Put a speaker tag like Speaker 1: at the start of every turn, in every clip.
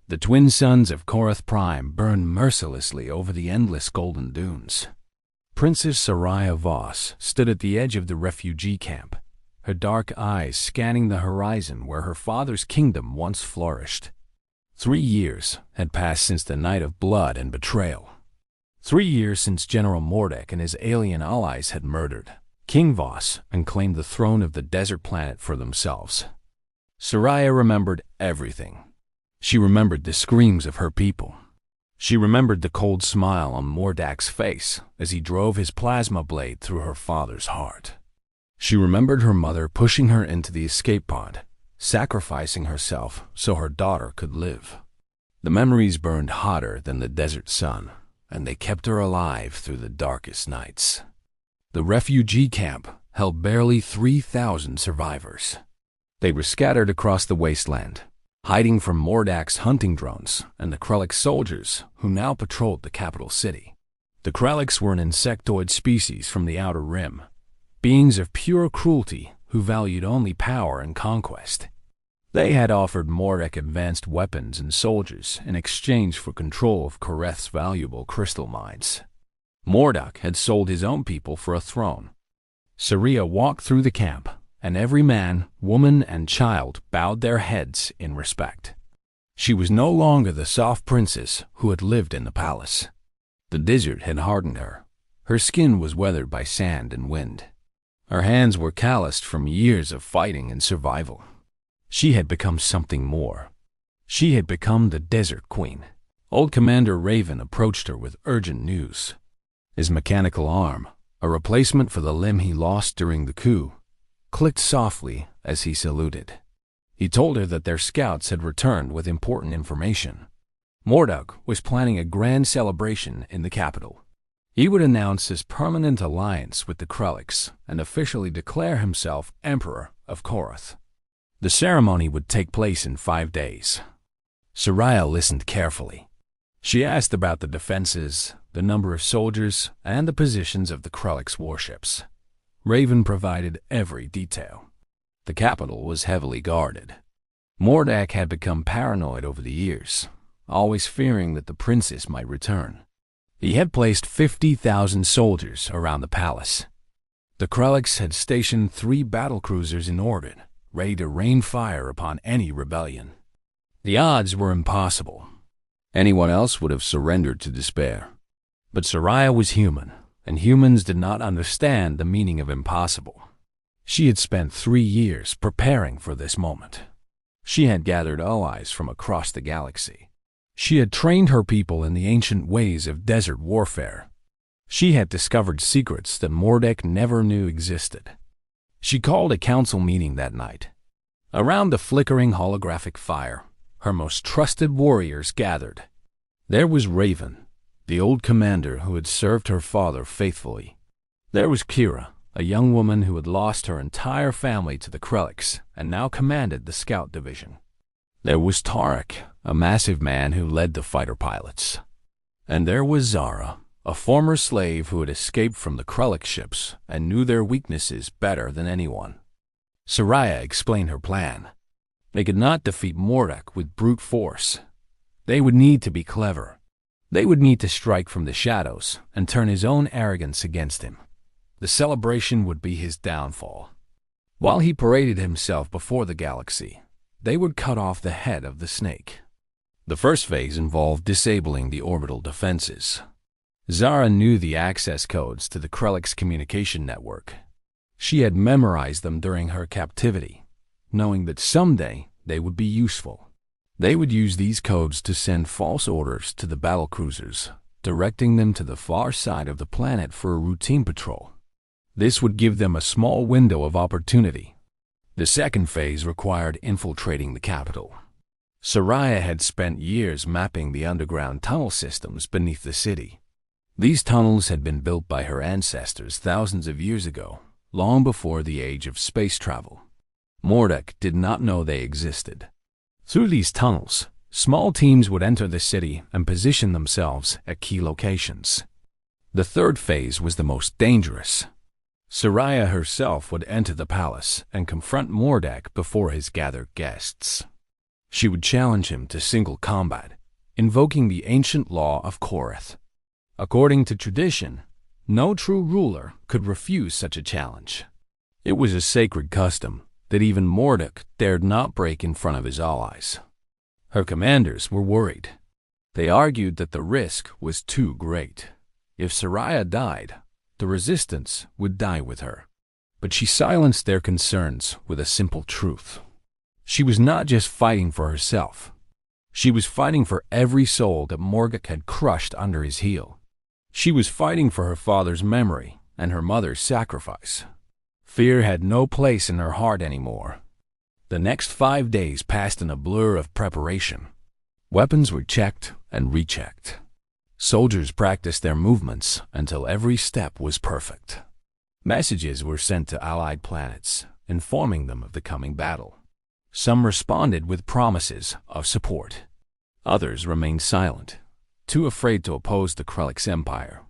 Speaker 1: The twin suns of Korath Prime burned mercilessly over the endless golden dunes. Princess Soraya Voss stood at the edge of the refugee camp, her dark eyes scanning the horizon where her father's kingdom once flourished. 3 years had passed since the night of blood and betrayal. 3 years since General Mordek and his alien allies had murdered King Voss and claimed the throne of the desert planet for themselves. Soraya remembered everything. She remembered the screams of her people. She remembered the cold smile on Mordek's face as he drove his plasma blade through her father's heart. She remembered her mother pushing her into the escape pod, sacrificing herself so her daughter could live. The memories burned hotter than the desert sun, and they kept her alive through the darkest nights. The refugee camp held barely 3,000 survivors. They were scattered across the wasteland, hiding from Mordek's hunting drones and the Krellic soldiers who now patrolled the capital city. The Krellics were an insectoid species from the Outer Rim, beings of pure cruelty who valued only power and conquest. They had offered Mordek advanced weapons and soldiers in exchange for control of Korath's valuable crystal mines. Mordek had sold his own people for a throne. Soraya walked through the camp, and every man, woman, and child bowed their heads in respect. She was no longer the soft princess who had lived in the palace. The desert had hardened her. Her skin was weathered by sand and wind. Her hands were calloused from years of fighting and survival. She had become something more. She had become the Desert Queen. Old Commander Raven approached her with urgent news. His mechanical arm, a replacement for the limb he lost during the coup, clicked softly as he saluted. He told her that their scouts had returned with important information. Mordek was planning a grand celebration in the capital. He would announce his permanent alliance with the Krellics and officially declare himself Emperor of Korath. The ceremony would take place in 5 days. Soraya listened carefully. She asked about the defenses, the number of soldiers, and the positions of the Krellics' warships. Raven provided every detail. The capital was heavily guarded. Mordek had become paranoid over the years, always fearing that the princess might return. He had placed 50,000 soldiers around the palace. The Krellics had stationed 3 battlecruisers in orbit, ready to rain fire upon any rebellion. The odds were impossible. Anyone else would have surrendered to despair. But Soraya was human, and humans did not understand the meaning of impossible. She had spent 3 years preparing for this moment. She had gathered allies from across the galaxy. She had trained her people in the ancient ways of desert warfare. She had discovered secrets that Mordek never knew existed. She called a council meeting that night. Around the flickering holographic fire, her most trusted warriors gathered. There was Raven, the old commander who had served her father faithfully. There was Kira, a young woman who had lost her entire family to the Krellics and now commanded the scout division. There was Tarek, a massive man who led the fighter pilots. And there was Zara, a former slave who had escaped from the Krellic ships and knew their weaknesses better than anyone. Soraya explained her plan. They could not defeat Mordek with brute force. They would need to be clever. They would need to strike from the shadows and turn his own arrogance against him. The celebration would be his downfall. While he paraded himself before the galaxy, they would cut off the head of the snake. The first phase involved disabling the orbital defenses. Zara knew the access codes to the Krellics' communication network. She had memorized them during her captivity, knowing that someday they would be useful. They would use these codes to send false orders to the battlecruisers, directing them to the far side of the planet for a routine patrol. This would give them a small window of opportunity. The second phase required infiltrating the capital. Soraya had spent years mapping the underground tunnel systems beneath the city. These tunnels had been built by her ancestors thousands of years ago, long before the age of space travel. Mordek did not know they existed. Through these tunnels, small teams would enter the city and position themselves at key locations. The third phase was the most dangerous. Soraya herself would enter the palace and confront Mordek before his gathered guests. She would challenge him to single combat, invoking the ancient law of Korath. According to tradition, no true ruler could refuse such a challenge. It was a sacred custom that even Mordek dared not break in front of his allies. Her commanders were worried. They argued that the risk was too great. If Soraya died, the resistance would die with her. But she silenced their concerns with a simple truth. She was not just fighting for herself. She was fighting for every soul that Morgok had crushed under his heel. She was fighting for her father's memory and her mother's sacrifice. Fear had no place in her heart anymore. The next 5 days passed in a blur of preparation. Weapons were checked and rechecked. Soldiers practiced their movements until every step was perfect. Messages were sent to allied planets, informing them of the coming battle. Some responded with promises of support. Others remained silent, too afraid to oppose the Krelix Empire.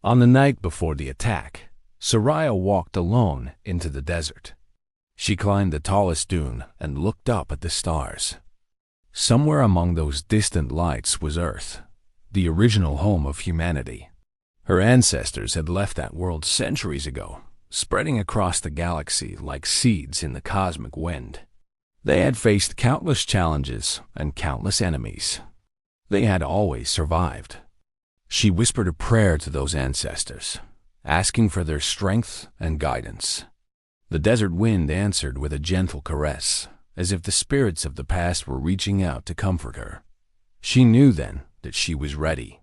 Speaker 1: On the night before the attack, Soraya walked alone into the desert. She climbed the tallest dune and looked up at the stars. Somewhere among those distant lights was Earth, the original home of humanity. Her ancestors had left that world centuries ago, spreading across the galaxy like seeds in the cosmic wind. They had faced countless challenges and countless enemies. They had always survived. She whispered a prayer to those ancestors, asking for their strength and guidance. The desert wind answered with a gentle caress, as if the spirits of the past were reaching out to comfort her. She knew then that she was ready.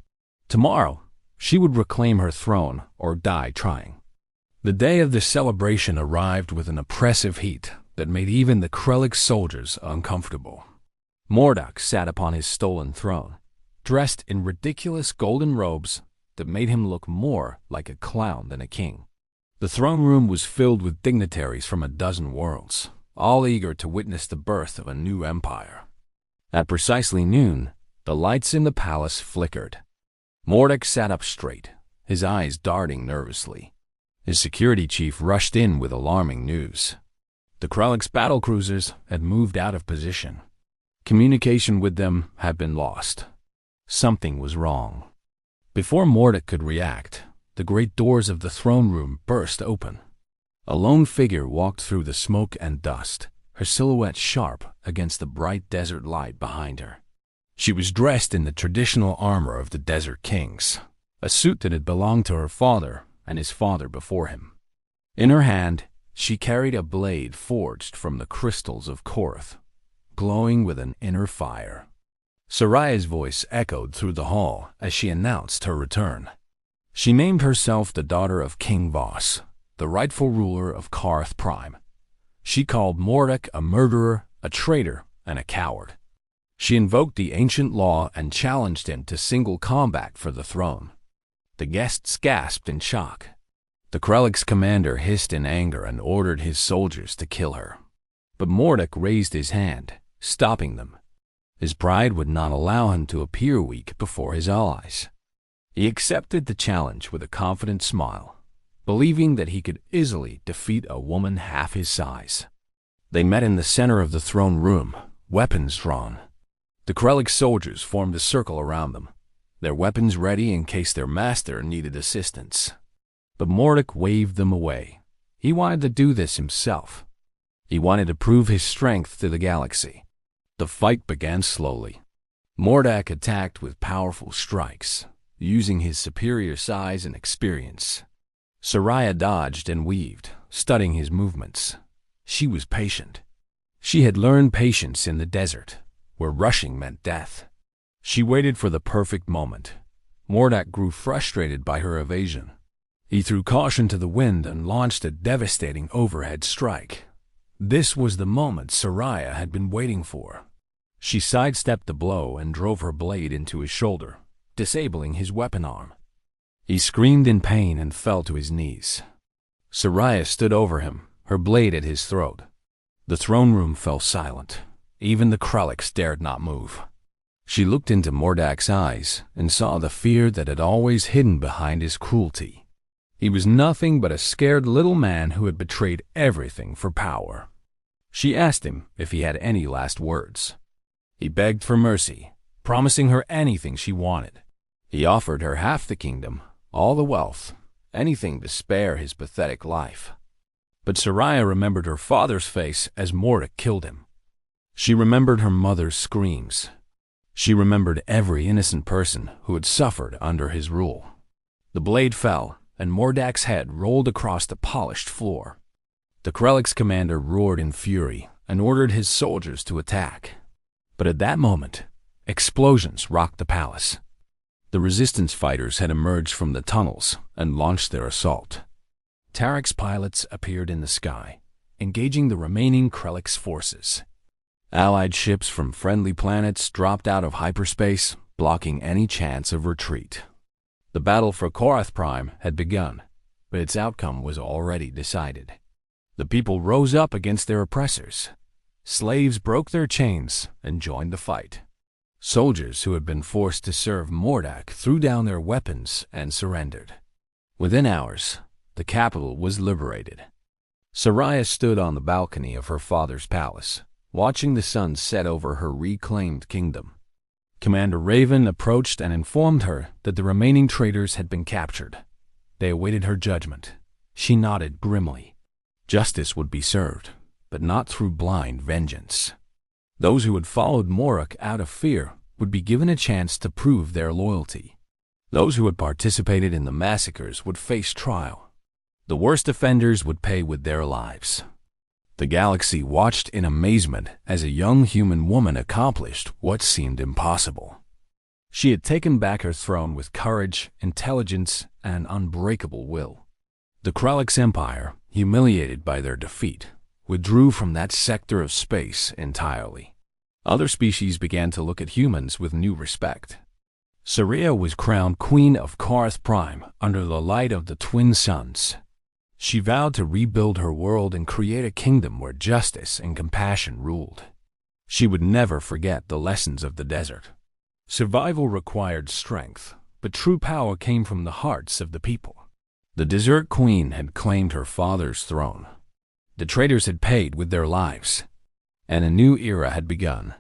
Speaker 1: Tomorrow, she would reclaim her throne or die trying. The day of the celebration arrived with an oppressive heat that made even the Krelix soldiers uncomfortable. Mordok sat upon his stolen throne, dressed in ridiculous golden robes that made him look more like a clown than a king. The throne room was filled with dignitaries from a dozen worlds, all eager to witness the birth of a new empire. At precisely noon, the lights in the palace flickered. Mordek sat up straight, his eyes darting nervously. His security chief rushed in with alarming news. The Krelix battlecruisers had moved out of position. Communication with them had been lost. Something was wrong. Before Mordek could react, the great doors of the throne room burst open. A lone figure walked through the smoke and dust, her silhouette sharp against the bright desert light behind her. She was dressed in the traditional armor of the Desert Kings, a suit that had belonged to her father and his father before him. In her hand, she carried a blade forged from the crystals of Korath, glowing with an inner fire. Soraya's voice echoed through the hall as she announced her return. She named herself the daughter of King Voss, the rightful ruler of Karth Prime. She called Mordek a murderer, a traitor, and a coward. She invoked the ancient law and challenged him to single combat for the throne. The guests gasped in shock. The Krelix commander hissed in anger and ordered his soldiers to kill her. But Mordek raised his hand, stopping them. His pride would not allow him to appear weak before his allies. He accepted the challenge with a confident smile, believing that he could easily defeat a woman half his size. They met in the center of the throne room, weapons drawn. The Krelix soldiers formed a circle around them, their weapons ready in case their master needed assistance. But Mordek waved them away. He wanted to do this himself. He wanted to prove his strength to the galaxy. The fight began slowly. Mordek attacked with powerful strikes, using his superior size and experience. Soraya dodged and weaved, studying his movements. She was patient. She had learned patience in the desert, where rushing meant death. She waited for the perfect moment. Mordek grew frustrated by her evasion. He threw caution to the wind and launched a devastating overhead strike. This was the moment Soraya had been waiting for. She sidestepped the blow and drove her blade into his shoulder, disabling his weapon arm. He screamed in pain and fell to his knees. Soraya stood over him, her blade at his throat. The throne room fell silent. Even the Krelix dared not move. She looked into Mordek's eyes and saw the fear that had always hidden behind his cruelty. He was nothing but a scared little man who had betrayed everything for power. She asked him if he had any last words. He begged for mercy, promising her anything she wanted. He offered her half the kingdom, all the wealth, anything to spare his pathetic life. But Soraya remembered her father's face as Mordek killed him. She remembered her mother's screams. She remembered every innocent person who had suffered under his rule. The blade fell, and Mordek's head rolled across the polished floor. The Krellick's commander roared in fury and ordered his soldiers to attack. But at that moment, explosions rocked the palace. The resistance fighters had emerged from the tunnels and launched their assault. Tarek's pilots appeared in the sky, engaging the remaining Krellick's forces. Allied ships from friendly planets dropped out of hyperspace, blocking any chance of retreat. The battle for Korath Prime had begun, but its outcome was already decided. The people rose up against their oppressors. Slaves broke their chains and joined the fight. Soldiers who had been forced to serve Mordek threw down their weapons and surrendered. Within hours, the capital was liberated. Soraya stood on the balcony of her father's palace, watching the sun set over her reclaimed kingdom. Commander Raven approached and informed her that the remaining traitors had been captured. They awaited her judgment. She nodded grimly. Justice would be served, but not through blind vengeance. Those who had followed Morok out of fear would be given a chance to prove their loyalty. Those who had participated in the massacres would face trial. The worst offenders would pay with their lives. The galaxy watched in amazement as a young human woman accomplished what seemed impossible. She had taken back her throne with courage, intelligence, and unbreakable will. The Krellick's empire, humiliated by their defeat, withdrew from that sector of space entirely. Other species began to look at humans with new respect. Saria was crowned Queen of Korath Prime under the light of the twin suns. She vowed to rebuild her world and create a kingdom where justice and compassion ruled. She would never forget the lessons of the desert. Survival required strength, but true power came from the hearts of the people. The Desert Queen had claimed her father's throne. The traitors had paid with their lives, and a new era had begun.